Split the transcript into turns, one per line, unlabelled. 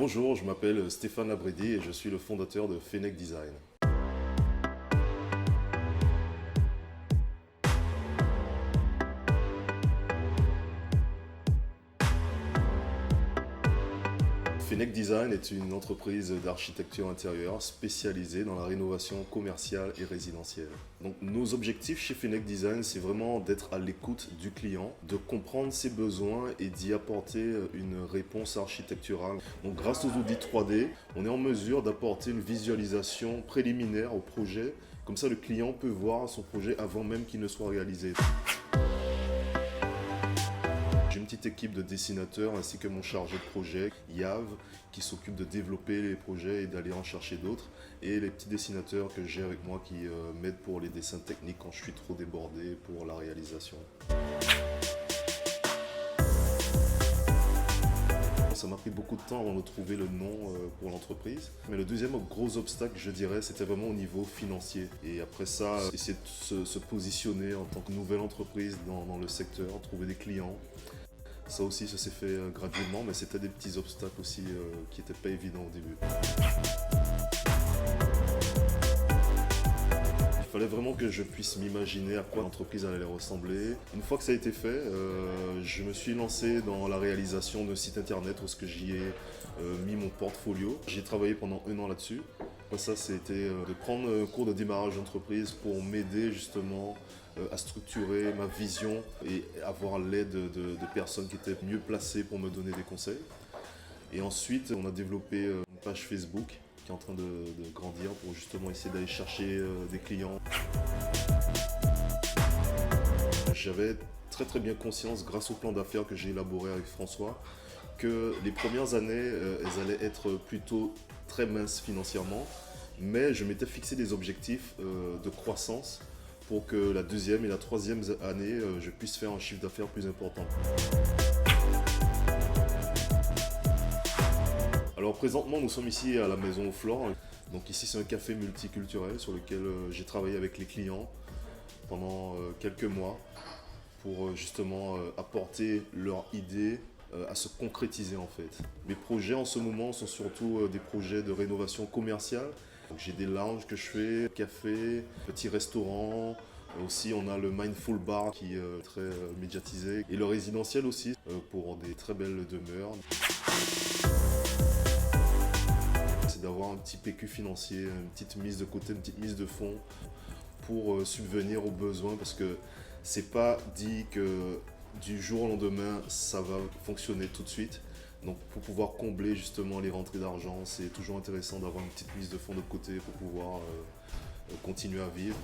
Bonjour, je m'appelle Stéphane Labredi et je suis le fondateur de Fennec Design. Fennec Design est une entreprise d'architecture intérieure spécialisée dans la rénovation commerciale et résidentielle. Donc, nos objectifs chez Fennec Design, c'est vraiment d'être à l'écoute du client, de comprendre ses besoins et d'y apporter une réponse architecturale. Donc, grâce aux outils 3D, on est en mesure d'apporter une visualisation préliminaire au projet. Comme ça, le client peut voir son projet avant même qu'il ne soit réalisé. J'ai une petite équipe de dessinateurs ainsi que mon chargé de projet, Yav, qui s'occupe de développer les projets et d'aller en chercher d'autres. Et les petits dessinateurs que j'ai avec moi qui m'aident pour les dessins techniques quand je suis trop débordé pour la réalisation. Ça m'a pris beaucoup de temps avant de trouver le nom pour l'entreprise. Mais le deuxième gros obstacle, je dirais, c'était vraiment au niveau financier. Et après ça, essayer de se positionner en tant que nouvelle entreprise dans le secteur, trouver des clients. Ça aussi, ça s'est fait graduellement, mais c'était des petits obstacles aussi qui n'étaient pas évidents au début. Il fallait vraiment que je puisse m'imaginer à quoi l'entreprise allait ressembler. Une fois que ça a été fait, je me suis lancé dans la réalisation d'un site internet où j'y ai mis mon portfolio. J'ai travaillé pendant 1 an là-dessus. Après ça, c'était de prendre un cours de démarrage d'entreprise pour m'aider justement à structurer ma vision et avoir l'aide de personnes qui étaient mieux placées pour me donner des conseils. Et ensuite, on a développé une page Facebook qui est en train de grandir pour justement essayer d'aller chercher des clients. J'avais très bien conscience, grâce au plan d'affaires que j'ai élaboré avec François, que les premières années, elles allaient être plutôt très minces financièrement, mais je m'étais fixé des objectifs de croissance pour que la deuxième et la troisième année, je puisse faire un chiffre d'affaires plus important. Alors présentement, nous sommes ici à la Maison aux Fleurs. Donc ici, c'est un café multiculturel sur lequel j'ai travaillé avec les clients pendant quelques mois pour justement apporter leurs idées à se concrétiser en fait. Mes projets en ce moment sont surtout des projets de rénovation commerciale. J'ai des lounges que je fais, café, petits restaurants. Aussi, on a le Mindful Bar qui est très médiatisé. Et le résidentiel aussi, pour des très belles demeures. C'est d'avoir un petit PQ financier, une petite mise de côté, une petite mise de fonds pour subvenir aux besoins. Parce que c'est pas dit que du jour au lendemain, ça va fonctionner tout de suite. Donc pour pouvoir combler justement les rentrées d'argent, c'est toujours intéressant d'avoir une petite mise de fonds de côté pour pouvoir continuer à vivre.